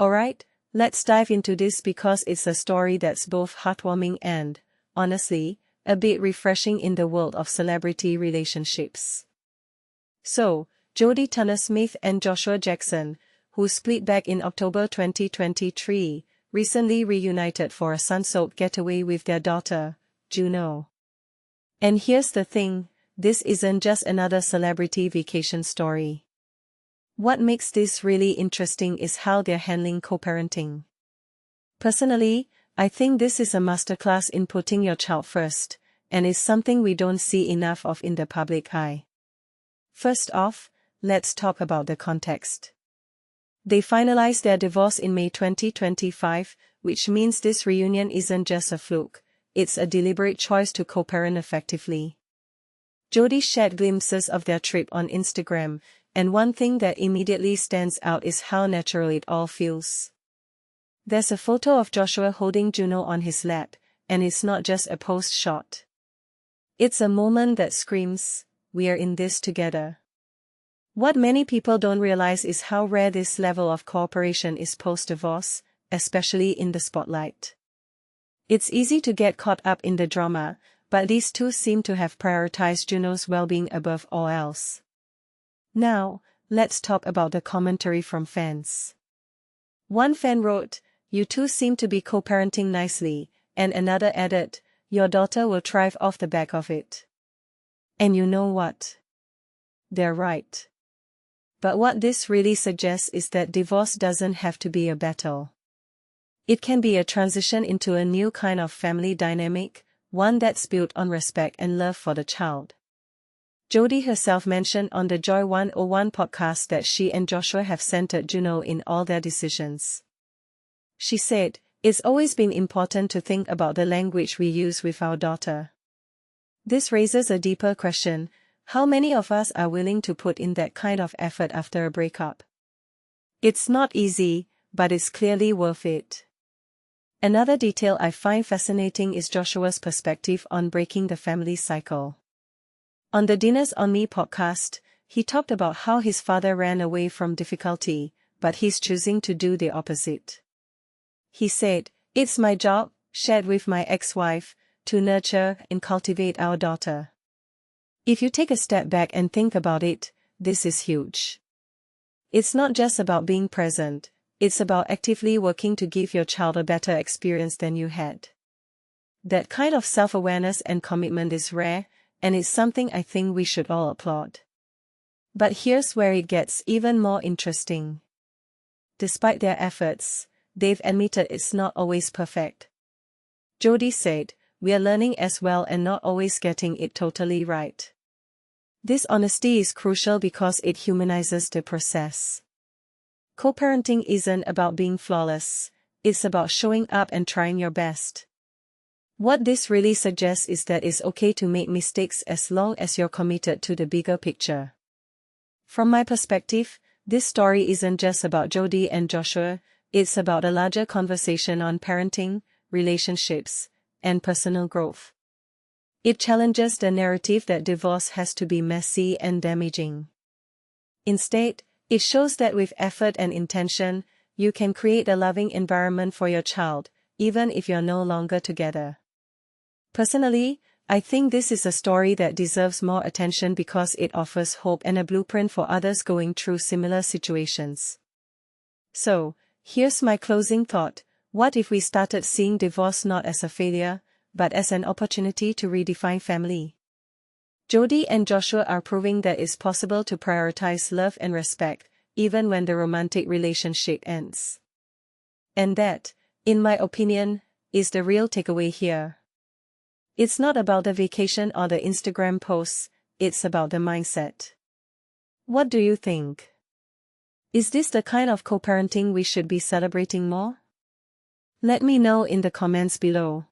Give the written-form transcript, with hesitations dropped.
Alright, let's dive into this because it's a story that's both heartwarming and, honestly, a bit refreshing in the world of celebrity relationships. So, Jodie Smith and Joshua Jackson, who split back in October 2023, recently reunited for a sun-soaked getaway with their daughter, Juno. And here's the thing, this isn't just another celebrity vacation story. What makes this really interesting is how they're handling co-parenting. Personally, I think this is a masterclass in putting your child first, and is something we don't see enough of in the public eye. First off, let's talk about the context. They finalized their divorce in May 2025, which means this reunion isn't just a fluke, it's a deliberate choice to co-parent effectively. Jodie shared glimpses of their trip on Instagram, and one thing that immediately stands out is how natural it all feels. There's a photo of Joshua holding Juno on his lap, and it's not just a post shot. It's a moment that screams, "We're in this together." What many people don't realize is how rare this level of cooperation is post-divorce, especially in the spotlight. It's easy to get caught up in the drama, but these two seem to have prioritized Juno's well-being above all else. Now, let's talk about the commentary from fans. One fan wrote, "You two seem to be co-parenting nicely," and another added, "Your daughter will thrive off the back of it." And you know what? They're right. But what this really suggests is that divorce doesn't have to be a battle. It can be a transition into a new kind of family dynamic, one that's built on respect and love for the child. Jodie herself mentioned on the Joy 101 podcast that she and Joshua have centered Juno in all their decisions. She said, "It's always been important to think about the language we use with our daughter." This raises a deeper question: how many of us are willing to put in that kind of effort after a breakup? It's not easy, but it's clearly worth it. Another detail I find fascinating is Joshua's perspective on breaking the family cycle. On the Dinners on Me podcast, he talked about how his father ran away from difficulty, but he's choosing to do the opposite. He said, "It's my job, shared with my ex-wife, to nurture and cultivate our daughter." If you take a step back and think about it, this is huge. It's not just about being present, it's about actively working to give your child a better experience than you had. That kind of self-awareness and commitment is rare, and it's something I think we should all applaud. But here's where it gets even more interesting. Despite their efforts, they've admitted it's not always perfect. Jodie said, "We are learning as well and not always getting it totally right." This honesty is crucial because it humanizes the process. Co-parenting isn't about being flawless, it's about showing up and trying your best. What this really suggests is that it's okay to make mistakes as long as you're committed to the bigger picture. From my perspective, this story isn't just about Jodie and Joshua, it's about a larger conversation on parenting, relationships, and personal growth. It challenges the narrative that divorce has to be messy and damaging. Instead, it shows that with effort and intention, you can create a loving environment for your child, even if you're no longer together. Personally, I think this is a story that deserves more attention because it offers hope and a blueprint for others going through similar situations. So, here's my closing thought: what if we started seeing divorce not as a failure, but as an opportunity to redefine family? Jodie and Joshua are proving that it's possible to prioritize love and respect, even when the romantic relationship ends. And that, in my opinion, is the real takeaway here. It's not about the vacation or the Instagram posts, it's about the mindset. What do you think? Is this the kind of co-parenting we should be celebrating more? Let me know in the comments below.